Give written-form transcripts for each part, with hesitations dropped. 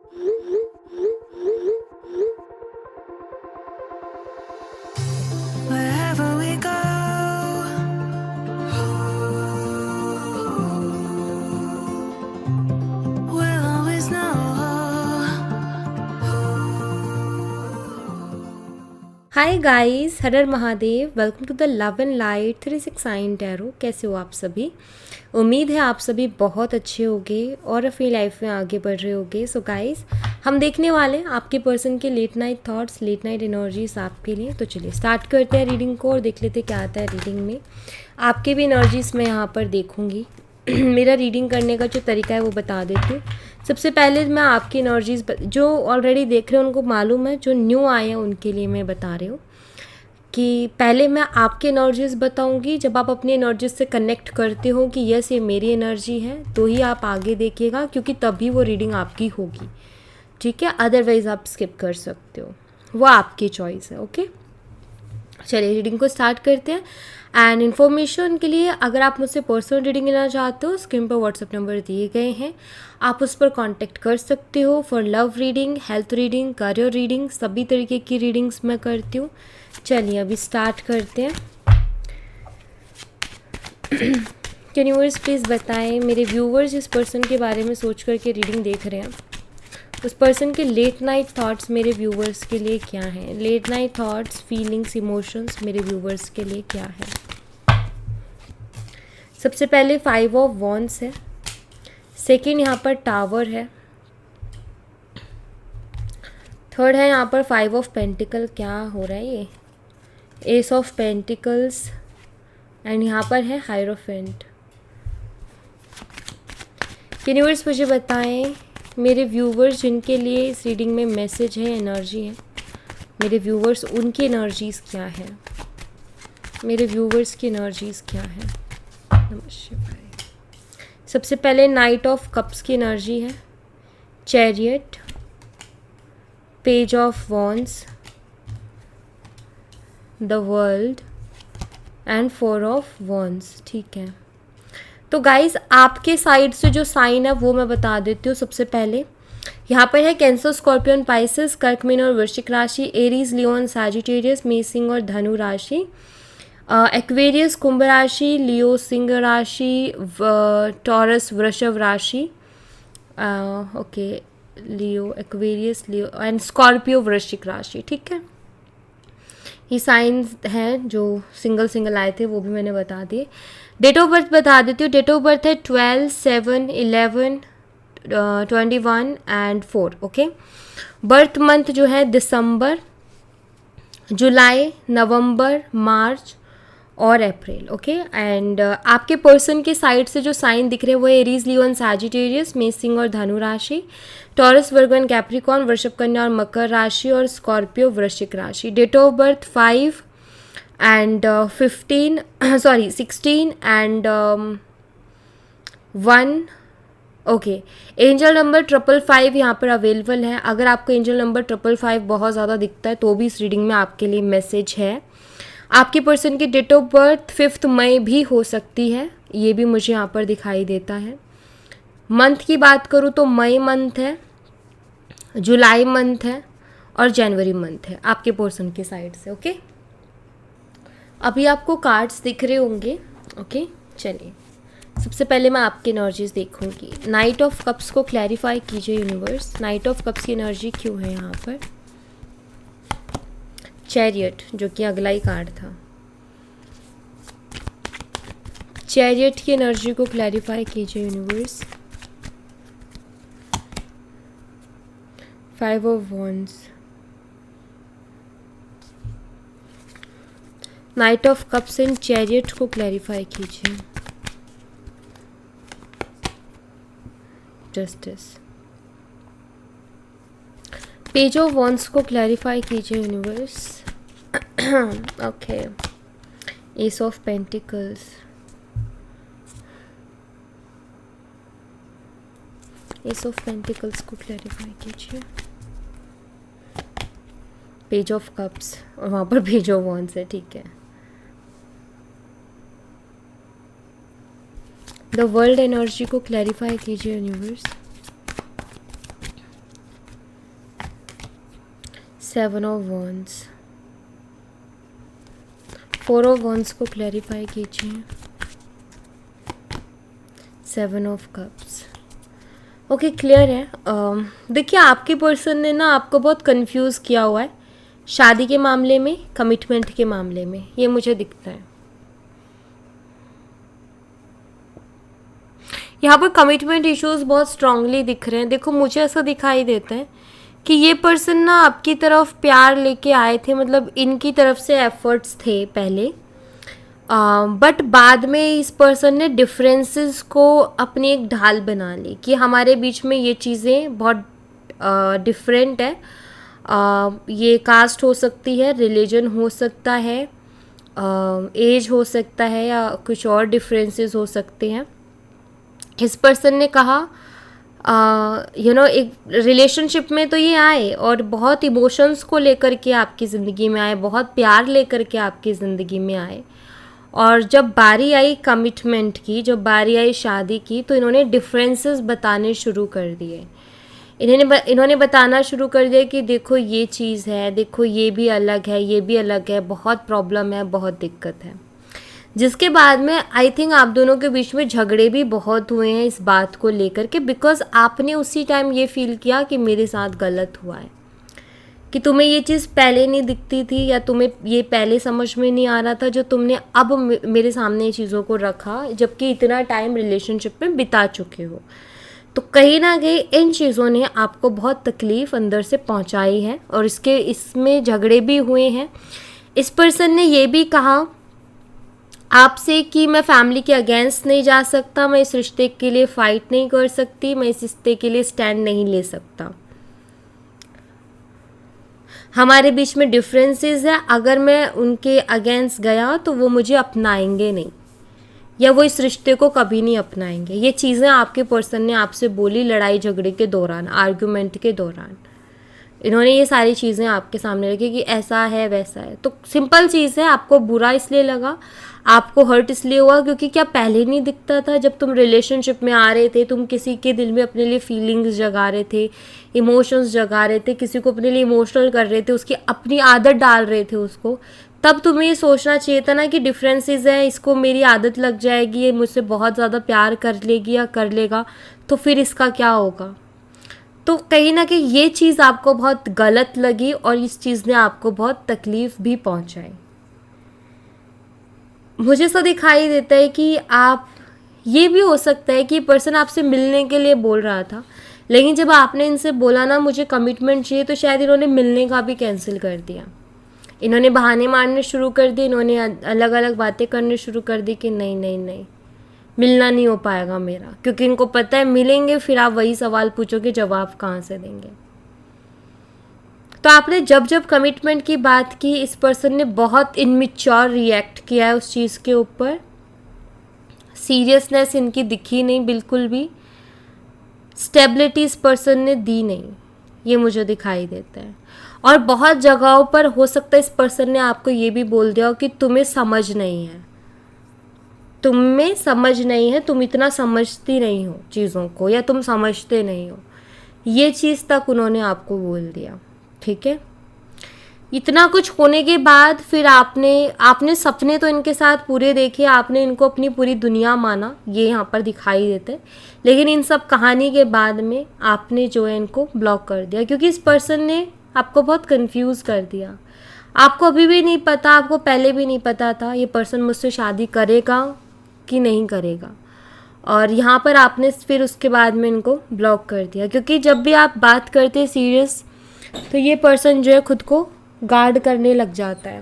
Wherever we go, we'll always know. Hi guys, हर हर Mahadev. Welcome to the love and light 369 tarot. कैसे हो आप सभी? उम्मीद है आप सभी बहुत अच्छे होंगे और अपनी लाइफ में आगे बढ़ रहे होंगे। सो गाइस, हम देखने वाले हैं आपके पर्सन के late night thoughts, late night energies आपके लिए। तो चलिए स्टार्ट करते हैं रीडिंग को और देख लेते हैं क्या आता है रीडिंग में। आपके भी एनर्जीज मैं यहाँ पर देखूँगी। मेरा रीडिंग करने का जो तरीका है वो बता देती हूँ। सबसे पहले मैं आपकी एनर्जीज जो ऑलरेडी देख रहे हैं उनको मालूम है, जो न्यू आए हैं उनके लिए मैं बता रही हूँ कि पहले मैं आपकी एनर्जीज बताऊंगी। जब आप अपनी एनर्जीज से कनेक्ट करते हो कि यस ये मेरी एनर्जी है, तो ही आप आगे देखिएगा, क्योंकि तभी वो रीडिंग आपकी होगी। ठीक है, अदरवाइज आप स्किप कर सकते हो, वो आपकी चॉइस है। ओके, चलिए रीडिंग को स्टार्ट करते हैं। एंड इन्फॉर्मेशन के लिए अगर आप मुझसे पर्सनल रीडिंग लेना चाहते हो, स्क्रीन पर व्हाट्सएप नंबर दिए गए हैं, आप उस पर कांटेक्ट कर सकते हो for love reading, health reading, career reading, सभी तरीके की रीडिंग्स मैं करती हूँ। चलिए अभी स्टार्ट करते हैं। यूनिवर्स प्लीज़ बताएं, मेरे व्यूवर्स इस पर्सन के बारे में सोच करके रीडिंग देख रहे हैं, उस पर्सन के लेट नाइट थॉट्स मेरे व्यूवर्स के लिए क्या हैं? Late night thoughts, feelings, emotions मेरे व्यूवर्स के लिए क्या है? सबसे पहले 5 ऑफ वॉन्ड्स है, सेकेंड यहाँ पर टावर है, थर्ड है यहाँ पर 5 ऑफ पेंटिकल। क्या हो रहा है ये? एस ऑफ पेंटिकल्स, एंड यहाँ पर है हायरोफेंट। यूनिवर्स मुझे बताएं, मेरे व्यूवर्स जिनके लिए इस रीडिंग में मैसेज है, एनर्जी है, मेरे व्यूवर्स उनकी एनर्जीज़ क्या है? मेरे व्यूवर्स की एनर्जीज़ क्या है? नमस्कार। सबसे पहले नाइट ऑफ कप्स की एनर्जी है, chariot, page of wands, the world, and 4 of wands. ठीक है, तो गाइस आपके साइड से जो साइन है वो मैं बता देती हूँ। सबसे पहले यहाँ पर है कैंसर, स्कॉर्पियन, पाइसेस, कर्क, मीन और वृश्चिक राशि, एरीज, लियोन, सैजिटेरियस, मेष और धनु राशि, एक्वेरियस, कुंभ राशि, लियो, सिंह राशि, टॉरस, वृषभ राशि, okay, Leo, Aquarius, Leo and Scorpio, वृश्चिक राशि। ठीक है, ये साइंस हैं जो सिंगल सिंगल आए थे, वो भी मैंने बता दिए। डेट ऑफ बर्थ बता देती हूँ। डेट ऑफ बर्थ है 12, 7, 11, 21 एंड 4। ओके, बर्थ मंथ जो है दिसंबर, जुलाई, नवंबर, मार्च और अप्रैल। ओके, एंड आपके पर्सन के साइड से जो साइन दिख रहे हैं वो एरीज, लियो एंड सैजिटेरियस, मेष, और धनु राशि, टॉरस, वर्गो एंड कैप्रिकॉर्न, वृषभ, कन्या और मकर राशि, और स्कॉर्पियो, वृश्चिक राशि। Date of birth 5 and 15 sorry 16 and 1। Okay, angel number 555 यहाँ पर अवेलेबल है। अगर आपको एंजल नंबर 555 बहुत ज़्यादा दिखता है तो भी इस रीडिंग में आपके लिए मैसेज है। आपके पर्सन की डेट ऑफ बर्थ 5 मई भी हो सकती है, ये भी मुझे यहाँ पर दिखाई देता है। मंथ की बात करूँ तो मई मंथ है, जुलाई मंथ है और जनवरी मंथ है आपके पर्सन के साइड से। ओके, अभी आपको कार्ड्स दिख रहे होंगे। ओके, चलिए सबसे पहले मैं आपकी एनर्जीज देखूंगी। नाइट ऑफ कप्स को क्लैरिफाई कीजिए यूनिवर्स, नाइट ऑफ कप्स की एनर्जी क्यों है यहाँ पर? चैरियट जो कि अगला ही कार्ड था, चैरियट की एनर्जी को क्लैरिफाई कीजिए universe. 5 of wands, night of cups and chariot को क्लैरिफाई कीजिए। जस्टिस, पेज ऑफ वॉन्ड्स को क्लैरिफाई कीजिए universe. Okay, S of pentacles, S of pentacles को क्लैरिफाई कीजिए। पेज ऑफ कप्स और वहाँ पर पेज ऑफ वॉन्ड्स है। ठीक है, द वर्ल्ड एनर्जी को क्लैरिफाई कीजिए universe. 7 of wands, 4 of wands को क्लैरिफाई कीजिए। 7 ऑफ कप्स। ओके, क्लियर है। देखिए, आपके पर्सन ने ना आपको बहुत कंफ्यूज किया हुआ है शादी के मामले में, कमिटमेंट के मामले में, ये मुझे दिखता है। यहाँ पर कमिटमेंट इश्यूज बहुत स्ट्रांगली दिख रहे हैं। देखो, मुझे ऐसा दिखाई देता है कि ये पर्सन ना आपकी तरफ प्यार लेके आए थे, मतलब इनकी तरफ से एफर्ट्स थे पहले, बट बाद में इस पर्सन ने डिफरेंसेस को अपनी एक ढाल बना ली कि हमारे बीच में ये चीज़ें बहुत डिफरेंट है। ये कास्ट हो सकती है, रिलीजन हो सकता है, एज हो सकता है, या कुछ और डिफरेंसेस हो सकते हैं। इस पर्सन ने कहा एक रिलेशनशिप में तो ये आए और बहुत इमोशंस को लेकर के आपकी ज़िंदगी में आए, बहुत प्यार लेकर के आपकी ज़िंदगी में आए, और जब बारी आई कमिटमेंट की, जब बारी आई शादी की, तो इन्होंने डिफरेंसेस बताने शुरू कर दिए। इन्होंने बताना शुरू कर दिया कि देखो ये चीज़ है, देखो ये भी अलग है, ये भी अलग है, बहुत प्रॉब्लम है, बहुत दिक्कत है। जिसके बाद में आई थिंक आप दोनों के बीच में झगड़े भी बहुत हुए हैं इस बात को लेकर के, बिकॉज आपने उसी टाइम ये फील किया कि मेरे साथ गलत हुआ है, कि तुम्हें ये चीज़ पहले नहीं दिखती थी, या तुम्हें ये पहले समझ में नहीं आ रहा था, जो तुमने अब मेरे सामने चीज़ों को रखा, जबकि इतना टाइम रिलेशनशिप में बिता चुके हो। तो कहीं ना कहीं इन चीज़ों ने आपको बहुत तकलीफ़ अंदर से पहुंचाई है, और इसमें झगड़े भी हुए हैं। इस पर्सन ने ये भी कहा आपसे कि मैं फैमिली के अगेंस्ट नहीं जा सकता, मैं इस रिश्ते के लिए फ़ाइट नहीं कर सकती, मैं इस रिश्ते के लिए स्टैंड नहीं ले सकता, हमारे बीच में डिफरेंसेस है, अगर मैं उनके अगेंस्ट गया तो वो मुझे अपनाएंगे नहीं, या वो इस रिश्ते को कभी नहीं अपनाएंगे। ये चीज़ें आपके पर्सन ने आपसे बोली लड़ाई झगड़े के दौरान, आर्गुमेंट के दौरान। इन्होंने ये सारी चीज़ें आपके सामने रखी कि ऐसा है वैसा है। तो सिंपल चीज़ है, आपको बुरा इसलिए लगा, आपको हर्ट इसलिए हुआ क्योंकि क्या पहले नहीं दिखता था? जब तुम रिलेशनशिप में आ रहे थे, तुम किसी के दिल में अपने लिए फीलिंग्स जगा रहे थे, इमोशंस जगा रहे थे, किसी को अपने लिए इमोशनल कर रहे थे, उसकी अपनी आदत डाल रहे थे उसको, तब तुम्हें ये सोचना चाहिए था ना कि डिफरेंसेस है, इसको मेरी आदत लग जाएगी, ये मुझसे बहुत ज़्यादा प्यार कर लेगी या कर लेगा, तो फिर इसका क्या होगा। तो कहीं ना कहीं ये चीज़ आपको बहुत गलत लगी, और इस चीज़ ने आपको बहुत तकलीफ़ भी पहुंचाई। मुझे ऐसा दिखाई देता है कि आप, ये भी हो सकता है कि पर्सन आपसे मिलने के लिए बोल रहा था, लेकिन जब आपने इनसे बोला ना मुझे कमिटमेंट चाहिए, तो शायद इन्होंने मिलने का भी कैंसिल कर दिया। इन्होंने बहाने मारने शुरू कर दिए, इन्होंने अलग अलग बातें करने शुरू कर दी कि नहीं नहीं नहीं, मिलना नहीं हो पाएगा मेरा, क्योंकि इनको पता है मिलेंगे फिर आप वही सवाल पूछोगे, जवाब कहाँ से देंगे। तो आपने जब जब कमिटमेंट की बात की, इस पर्सन ने बहुत इनमिच्योर रिएक्ट किया है उस चीज़ के ऊपर। सीरियसनेस इनकी दिखी नहीं बिल्कुल भी, स्टेबिलिटी इस पर्सन ने दी नहीं, ये मुझे दिखाई देता है। और बहुत जगहों पर हो सकता है इस पर्सन ने आपको ये भी बोल दिया हो कि तुम्हें समझ नहीं है, तुम्हें समझ नहीं है, तुम इतना समझती नहीं हो चीज़ों को, या तुम समझते नहीं हो, ये चीज़ तक उन्होंने आपको बोल दिया। ठीक है, इतना कुछ होने के बाद फिर आपने सपने तो इनके साथ पूरे देखे, आपने इनको अपनी पूरी दुनिया माना, ये यहाँ पर दिखाई देते हैं। लेकिन इन सब कहानी के बाद में आपने जो है इनको ब्लॉक कर दिया, क्योंकि इस पर्सन ने आपको बहुत कंफ्यूज कर दिया। आपको अभी भी नहीं पता, आपको पहले भी नहीं पता था ये पर्सन मुझसे शादी करेगा कि नहीं करेगा, और यहाँ पर आपने फिर उसके बाद में इनको ब्लॉक कर दिया। क्योंकि जब भी आप बात करते हैं सीरियस, तो ये पर्सन जो है खुद को गार्ड करने लग जाता है।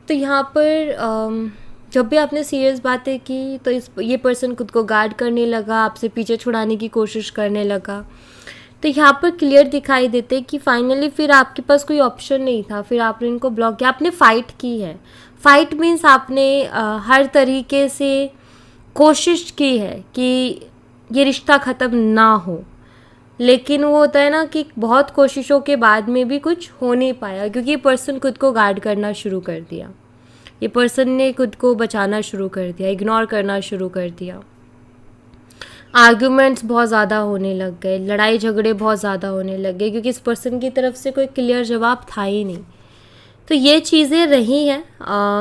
तो यहाँ पर जब भी आपने सीरियस बातें की, तो ये पर्सन खुद को गार्ड करने लगा, आपसे पीछे छुड़ाने की कोशिश करने लगा। तो यहाँ पर क्लियर दिखाई देते कि फाइनली फिर आपके पास कोई ऑप्शन नहीं था, फिर आपने इनको ब्लॉक किया। आपने फ़ाइट की है, फ़ाइट मीन्स आपने हर तरीके से कोशिश की है कि ये रिश्ता ख़त्म ना हो, लेकिन वो होता है ना कि बहुत कोशिशों के बाद में भी कुछ हो नहीं पाया, क्योंकि ये पर्सन खुद को गार्ड करना शुरू कर दिया, ये पर्सन ने खुद को बचाना शुरू कर दिया, इग्नोर करना शुरू कर दिया। आर्ग्यूमेंट्स बहुत ज़्यादा होने लग गए, लड़ाई झगड़े बहुत ज़्यादा होने लग गए, क्योंकि इस पर्सन की तरफ से कोई क्लियर जवाब था ही नहीं। तो ये चीज़ें रही हैं,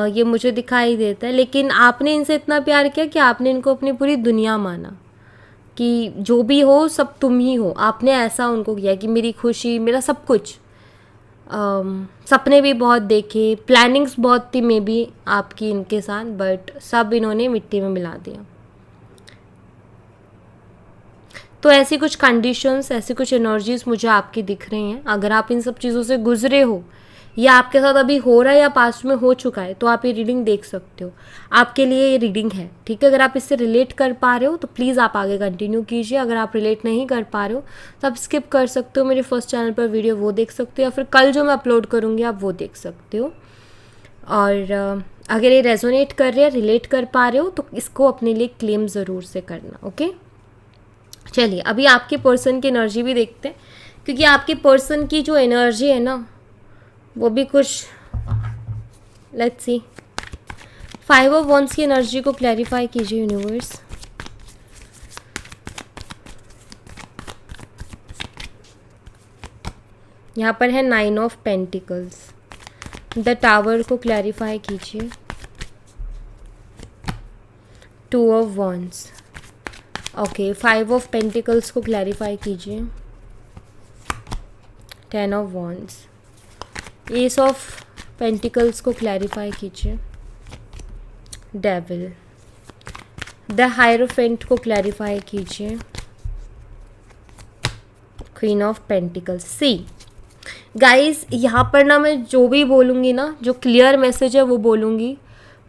ये मुझे दिखाई देता है। लेकिन आपने इनसे इतना प्यार किया कि आपने इनको अपनी पूरी दुनिया माना, कि जो भी हो सब तुम ही हो। आपने ऐसा उनको किया कि मेरी खुशी, मेरा सब कुछ। सपने भी बहुत देखे, प्लानिंग्स बहुत थी मे बी आपकी इनके साथ, बट सब इन्होंने मिट्टी में मिला दिया। तो ऐसी कुछ कंडीशंस, ऐसी कुछ एनर्जीज मुझे आपकी दिख रही हैं। अगर आप इन सब चीज़ों से गुजरे हो, या आपके साथ अभी हो रहा है या पास्ट में हो चुका है, तो आप ये रीडिंग देख सकते हो। आपके लिए ये रीडिंग है, ठीक है। अगर आप इससे रिलेट कर पा रहे हो तो प्लीज़ आप आगे कंटिन्यू कीजिए। अगर आप रिलेट नहीं कर पा रहे हो तो आप स्किप कर सकते हो। मेरे फर्स्ट चैनल पर वीडियो वो देख सकते हो, या फिर कल जो मैं अपलोड करूँगी आप वो देख सकते हो। और अगर ये रेजोनेट कर रहे हैं, रिलेट कर पा रहे हो, तो इसको अपने लिए क्लेम ज़रूर से करना, ओके। चलिए अभी आपके पर्सन की एनर्जी भी देखते हैं, क्योंकि आपके पर्सन की जो एनर्जी है ना, वो भी कुछ, लेट्स सी। 5 ऑफ वॉन्ड्स की एनर्जी को क्लैरिफाई कीजिए यूनिवर्स। यहाँ पर है 9 ऑफ पेंटिकल्स। द टावर को क्लैरिफाई कीजिए। 2 of wands, okay. 5 of pentacles को क्लैरिफाई कीजिए। 10 of wands. S of pentacles को क्लैरिफाई कीजिए। डेविल। द हायरोफेंट को क्लैरिफाई कीजिए। Queen of pentacles. See guys, यहाँ पर ना मैं जो भी बोलूँगी ना, जो क्लियर मैसेज है वो बोलूँगी।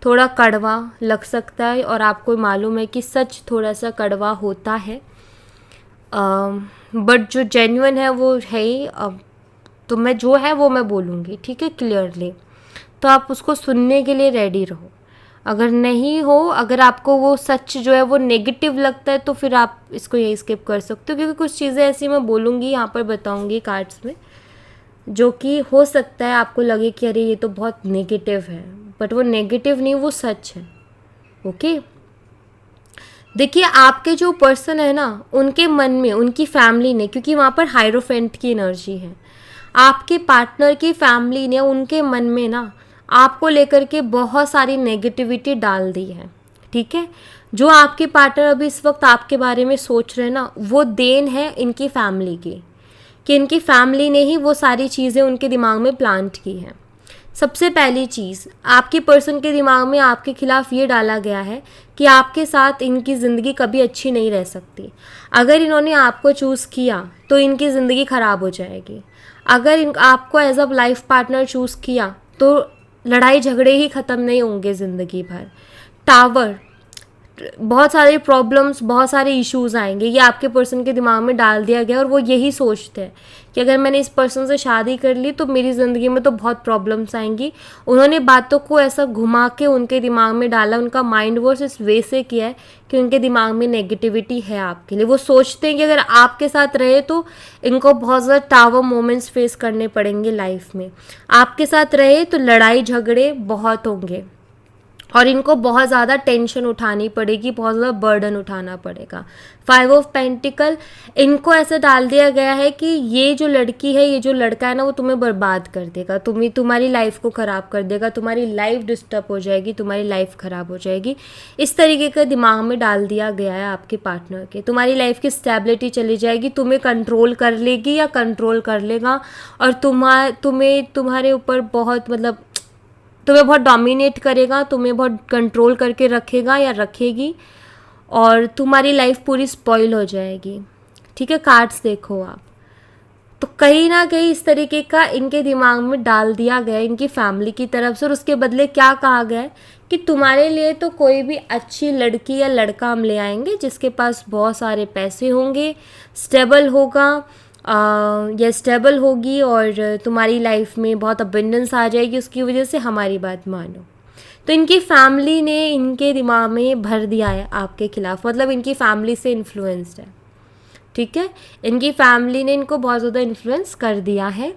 थोड़ा कड़वा लग सकता है, और आपको मालूम है कि सच थोड़ा सा कड़वा होता है, बट जो जेन्युइन है वो है ही। तो मैं जो है वो मैं बोलूँगी, ठीक है, क्लियरली। तो आप उसको सुनने के लिए रेडी रहो। अगर नहीं हो, अगर आपको वो सच जो है वो नेगेटिव लगता है, तो फिर आप इसको यही स्किप कर सकते हो, क्योंकि कुछ चीज़ें ऐसी मैं बोलूँगी, यहाँ पर बताऊँगी कार्ड्स में, जो कि हो सकता है आपको लगे कि अरे ये तो बहुत नेगेटिव है, बट वो नेगेटिव नहीं, वो सच है, ओके। देखिए आपके जो पर्सन है ना, उनके मन में, उनकी फैमिली ने, क्योंकि वहाँ पर हायरोफेंट की एनर्जी है, आपके पार्टनर की फैमिली ने उनके मन में ना आपको लेकर के बहुत सारी नेगेटिविटी डाल दी है, ठीक है। जो आपके पार्टनर अभी इस वक्त आपके बारे में सोच रहे हैं ना, वो देन है इनकी फैमिली की, कि इनकी फैमिली ने ही वो सारी चीज़ें उनके दिमाग में प्लांट की हैं। सबसे पहली चीज़, आपके पर्सन के दिमाग में आपके खिलाफ ये डाला गया है कि आपके साथ इनकी ज़िंदगी कभी अच्छी नहीं रह सकती। अगर इन्होंने आपको चूज़ किया तो इनकी ज़िंदगी ख़राब हो जाएगी। अगर आपको as a life partner choose किया तो लड़ाई झगड़े ही ख़त्म नहीं होंगे ज़िंदगी भर। टावर, बहुत सारे प्रॉब्लम्स, बहुत सारे इश्यूज़ आएंगे, ये आपके पर्सन के दिमाग में डाल दिया गया, और वो यही सोचते हैं कि अगर मैंने इस पर्सन से शादी कर ली तो मेरी ज़िंदगी में तो बहुत प्रॉब्लम्स आएंगी। उन्होंने बातों को ऐसा घुमा के उनके दिमाग में डाला, उनका माइंड वॉश इस वे से किया है कि उनके दिमाग में नेगेटिविटी है आपके लिए। वो सोचते हैं कि अगर आपके साथ रहे तो इनको बहुत ज़्यादा टावर मोमेंट्स फेस करने पड़ेंगे लाइफ में। आपके साथ रहे तो लड़ाई झगड़े बहुत होंगे, और इनको बहुत ज़्यादा टेंशन उठानी पड़ेगी, बहुत ज़्यादा बर्डन उठाना पड़ेगा। 5 ऑफ पेंटिकल, इनको ऐसे डाल दिया गया है कि ये जो लड़की है, ये जो लड़का है ना, वो तुम्हें बर्बाद कर देगा, तुम्हारी लाइफ को ख़राब कर देगा, तुम्हारी लाइफ डिस्टर्ब हो जाएगी, तुम्हारी लाइफ ख़राब हो जाएगी। इस तरीके का दिमाग में डाल दिया गया है आपके पार्टनर के। तुम्हारी लाइफ की स्टेबिलिटी चली जाएगी, तुम्हें कंट्रोल कर लेगी या कंट्रोल कर लेगा, और तुम्हारे ऊपर बहुत, मतलब तुम्हें बहुत डोमिनेट करेगा, तुम्हें बहुत कंट्रोल करके रखेगा या रखेगी, और तुम्हारी लाइफ पूरी स्पॉइल हो जाएगी, ठीक है। कार्ड्स देखो आप, तो कहीं ना कहीं इस तरीके का इनके दिमाग में डाल दिया गया इनकी फैमिली की तरफ से। और उसके बदले क्या कहा गया है कि तुम्हारे लिए तो कोई भी अच्छी लड़की या लड़का हम ले आएंगे, जिसके पास बहुत सारे पैसे होंगे, स्टेबल होगा, या स्टेबल होगी, और तुम्हारी लाइफ में बहुत अबंडेंस आ जाएगी, उसकी वजह से हमारी बात मानो। तो इनकी फैमिली ने इनके दिमाग में भर दिया है आपके खिलाफ, मतलब इनकी फैमिली से इन्फ्लुएंस्ड है, ठीक है। इनकी फैमिली ने इनको बहुत ज़्यादा इन्फ्लुएंस कर दिया है।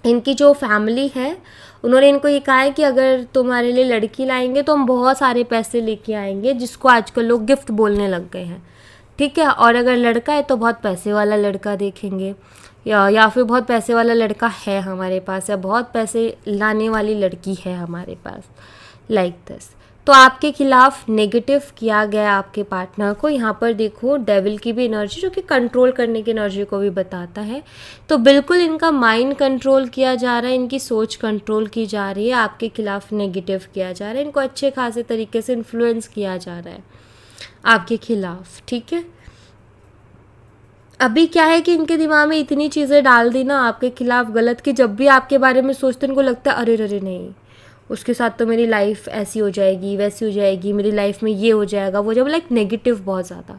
इनकी जो फैमिली है, उन्होंने इनको ये कहा है कि अगर तुम्हारे लिए लड़की लाएंगे तो हम बहुत सारे पैसे लेके आएंगे, जिसको आजकल लोग गिफ्ट बोलने लग गए हैं, ठीक है। और अगर लड़का है तो बहुत पैसे वाला लड़का देखेंगे, या फिर बहुत पैसे वाला लड़का है हमारे पास, या बहुत पैसे लाने वाली लड़की है हमारे पास, लाइक दिस। तो आपके खिलाफ नेगेटिव किया गया आपके पार्टनर को। यहाँ पर देखो डेविल की भी एनर्जी, जो कि कंट्रोल करने की एनर्जी को भी बताता है। तो बिल्कुल इनका माइंड कंट्रोल किया जा रहा है, इनकी सोच कंट्रोल की जा रही है, आपके खिलाफ नेगेटिव किया जा रहा है, इनको अच्छे खासे तरीके से इन्फ्लुएंस किया जा रहा है आपके खिलाफ, ठीक है। अभी क्या है कि इनके दिमाग में इतनी चीज़ें डाल दी ना आपके खिलाफ गलत, कि जब भी आपके बारे में सोचते हैं इनको लगता है अरे अरे नहीं, उसके साथ तो मेरी लाइफ ऐसी हो जाएगी, वैसी हो जाएगी, मेरी लाइफ में ये हो जाएगा, वो जब लाइक नेगेटिव बहुत ज़्यादा।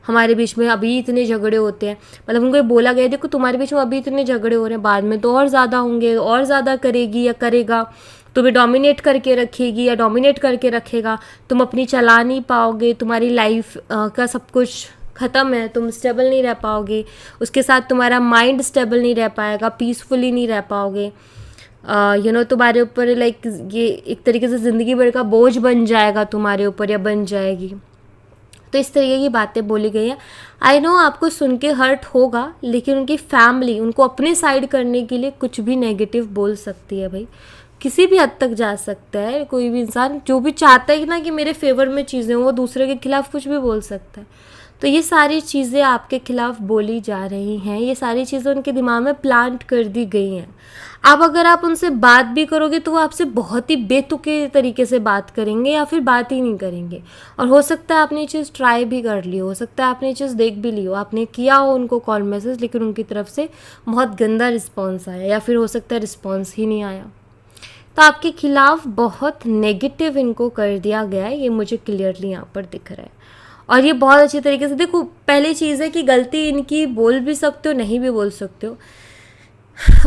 हमारे बीच में अभी इतने झगड़े होते हैं, मतलब उनको बोला गया देखो तुम्हारे बीच में अभी इतने झगड़े हो रहे हैं, बाद में तो और ज़्यादा होंगे, और ज़्यादा करेगी या करेगा, तुम्हें डोमिनेट करके रखेगी या डोमिनेट करके रखेगा, तुम अपनी चला नहीं पाओगे, तुम्हारी लाइफ का सब कुछ ख़त्म है, तुम स्टेबल नहीं रह पाओगे, उसके साथ तुम्हारा माइंड स्टेबल नहीं रह पाएगा, पीसफुली नहीं रह पाओगे, तुम्हारे ऊपर लाइक ये एक तरीके से ज़िंदगी भर का बोझ बन जाएगा तुम्हारे ऊपर, या बन जाएगी। तो इस तरीके की बातें बोली गई हैं। आई नो आपको सुन के हर्ट होगा, लेकिन उनकी फैमिली उनको अपने साइड करने के लिए कुछ भी नेगेटिव बोल सकती है भाई, किसी भी हद तक जा सकता है। कोई भी इंसान जो भी चाहता है ना कि मेरे फेवर में चीज़ें हों, वो दूसरे के खिलाफ कुछ भी बोल सकता है। तो ये सारी चीज़ें आपके खिलाफ बोली जा रही हैं, ये सारी चीज़ें उनके दिमाग में प्लांट कर दी गई हैं। अब अगर आप उनसे बात भी करोगे तो वो आपसे बहुत ही बेतुके तरीके से बात करेंगे, या फिर बात ही नहीं करेंगे। और हो सकता है आपने ये चीज़ ट्राई भी कर ली हो सकता है आपने ये चीज़ देख भी ली हो, आपने किया हो उनको कॉल मैसेज, लेकिन उनकी तरफ से बहुत गंदा रिस्पॉन्स आया, या फिर हो सकता है रिस्पॉन्स ही नहीं आया। तो आपके खिलाफ बहुत नेगेटिव इनको कर दिया गया है, ये मुझे क्लियरली यहाँ पर दिख रहा है। और ये बहुत अच्छी तरीके से देखो, पहली चीज़ है कि गलती इनकी बोल भी सकते हो, नहीं भी बोल सकते हो,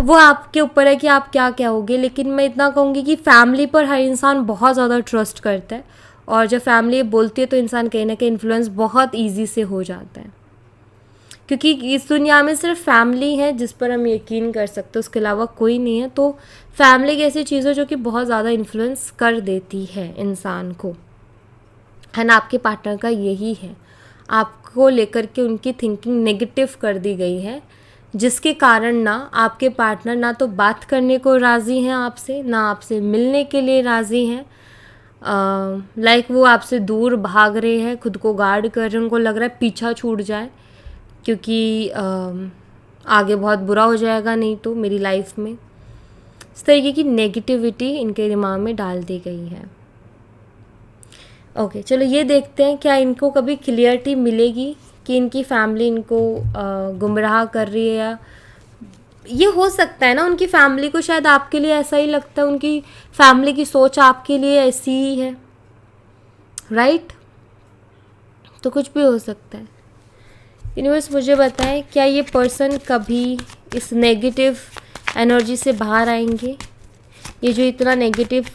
वो आपके ऊपर है कि आप क्या कहोगे। लेकिन मैं इतना कहूँगी कि फैमिली पर हर इंसान बहुत ज़्यादा ट्रस्ट करता है, और जब फैमिली बोलती है तो इंसान कहीं ना कहीं इन्फ्लुएंस बहुत ईजी से हो जाता है, क्योंकि इस दुनिया में सिर्फ फैमिली है जिस पर हम यकीन कर सकते हैं, उसके अलावा कोई नहीं है। तो फैमिली एक ऐसी चीज़ है जो कि बहुत ज़्यादा इन्फ्लुएंस कर देती है इंसान को, है ना। आपके पार्टनर का यही है, आपको लेकर के उनकी थिंकिंग नेगेटिव कर दी गई है, जिसके कारण ना आपके पार्टनर ना तो बात करने को राज़ी हैं आपसे, ना आपसे मिलने के लिए राज़ी हैं। लाइक वो आपसे दूर भाग रहे हैं, खुद को गार्ड कर रहे हैं, उनको लग रहा है पीछा छूट जाए, क्योंकि आगे बहुत बुरा हो जाएगा नहीं तो मेरी लाइफ में। इस तरीके की नेगेटिविटी इनके दिमाग में डाल दी गई है। ओके, चलो ये देखते हैं क्या इनको कभी क्लियरिटी मिलेगी कि इनकी फैमिली इनको गुमराह कर रही है, या ये हो सकता है ना उनकी फैमिली को शायद आपके लिए ऐसा ही लगता है, उनकी फैमिली की सोच आपके लिए ऐसी ही है, राइट। तो कुछ भी हो सकता है। यूनिवर्स मुझे बताएं क्या ये पर्सन कभी इस नेगेटिव एनर्जी से बाहर आएंगे, ये जो इतना नेगेटिव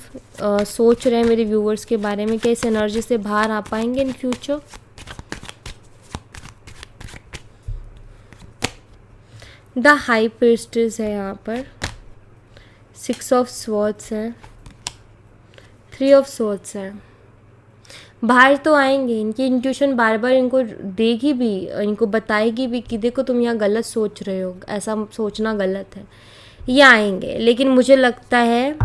सोच रहे हैं मेरे व्यूवर्स के बारे में, क्या इस एनर्जी से बाहर आ पाएंगे in future. The high priestess है यहाँ पर, 6 ऑफ स्वॉर्ड्स है, 3 ऑफ स्वॉर्ड्स है। बाहर तो आएंगे, इनकी इंट्यूशन बार बार इनको देगी भी, इनको बताएगी भी कि देखो तुम यहाँ गलत सोच रहे हो, ऐसा सोचना गलत है। ये आएंगे, लेकिन मुझे लगता है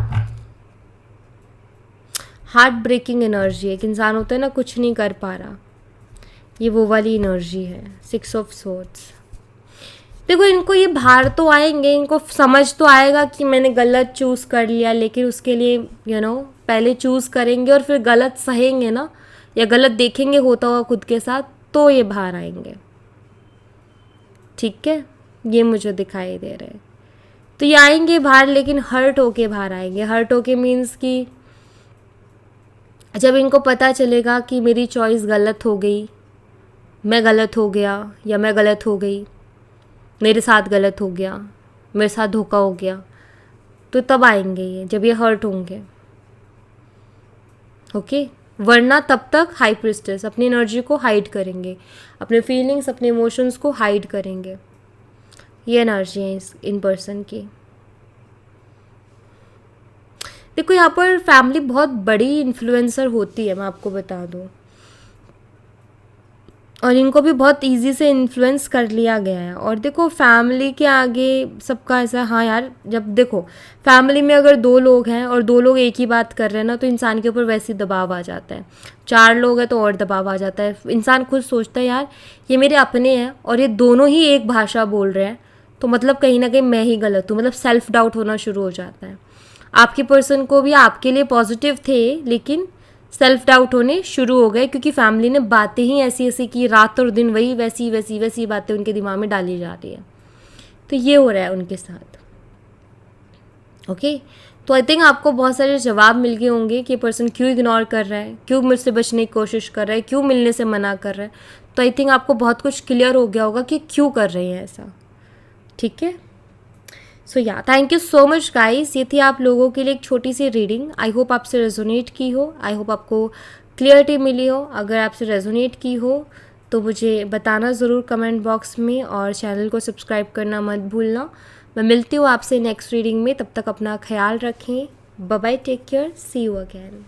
हार्ट ब्रेकिंग एनर्जी, एक इंसान होता है ना कुछ नहीं कर पा रहा, ये वो वाली एनर्जी है, 6 ऑफ स्वॉर्ड्स। देखो इनको ये बाहर तो आएंगे, इनको समझ तो आएगा कि मैंने गलत चूज़ कर लिया, लेकिन उसके लिए पहले चूज़ करेंगे और फिर गलत सहेंगे ना, या गलत देखेंगे होता हुआ खुद के साथ, तो ये बाहर आएंगे, ठीक है। ये मुझे दिखाई दे रहा है। तो ये आएंगे बाहर, लेकिन हर्ट होके बाहर आएंगे। हर्ट होके मीन्स कि जब इनको पता चलेगा कि मेरी चॉइस गलत हो गई, मैं गलत हो गया, या मैं गलत हो गई, मेरे साथ गलत हो गया, मेरे साथ धोखा हो गया, तो तब आएंगे ये, जब ये हर्ट होंगे, ओके। वरना तब तक हाई प्रीस्टेस अपनी एनर्जी को हाइड करेंगे, अपने फीलिंग्स, अपने इमोशंस को हाइड करेंगे। ये एनर्जी है इन पर्सन की। देखो यहाँ पर फैमिली बहुत बड़ी इन्फ्लुएंसर होती है, मैं आपको बता दूँ। और इनको भी बहुत इजी से इन्फ्लुएंस कर लिया गया है। और देखो फैमिली के आगे सबका ऐसा, हाँ यार, जब देखो फैमिली में अगर 2 लोग हैं और 2 लोग एक ही बात कर रहे हैं ना, तो इंसान के ऊपर वैसे ही दबाव आ जाता है। 4 लोग हैं तो और दबाव आ जाता है। इंसान खुद सोचता है यार ये मेरे अपने हैं और ये दोनों ही एक भाषा बोल रहे हैं, तो मतलब कहीं ना कहीं मैं ही गलत हूँ, मतलब सेल्फ डाउट होना शुरू हो जाता है। आपके पर्सन को भी आपके लिए पॉजिटिव थे, लेकिन सेल्फ डाउट होने शुरू हो गए क्योंकि फैमिली ने बातें ही ऐसी ऐसी की, रात और दिन वही वैसी वैसी वैसी बातें उनके दिमाग में डाली जा रही है। तो ये हो रहा है उनके साथ। ओके, तो आई थिंक आपको बहुत सारे जवाब मिल गए होंगे कि पर्सन क्यों इग्नोर कर रहा है, क्यों मुझसे बचने की कोशिश कर रहा है, क्यों मिलने से मना कर रहा है। तो आई थिंक आपको बहुत कुछ क्लियर हो गया होगा कि क्यों कर रहे हैं ऐसा। ठीक है, सो या thank you so much guys. ये थी आप लोगों के लिए एक छोटी सी रीडिंग। आई होप आपसे रेजोनेट की हो, आई होप आपको क्लियरिटी मिली हो। अगर आपसे रेजोनेट की हो तो मुझे बताना ज़रूर कमेंट बॉक्स में, और चैनल को सब्सक्राइब करना मत भूलना। मैं मिलती हूँ आपसे नेक्स्ट रीडिंग में, तब तक अपना ख्याल रखें। Bye bye, take care, see you again.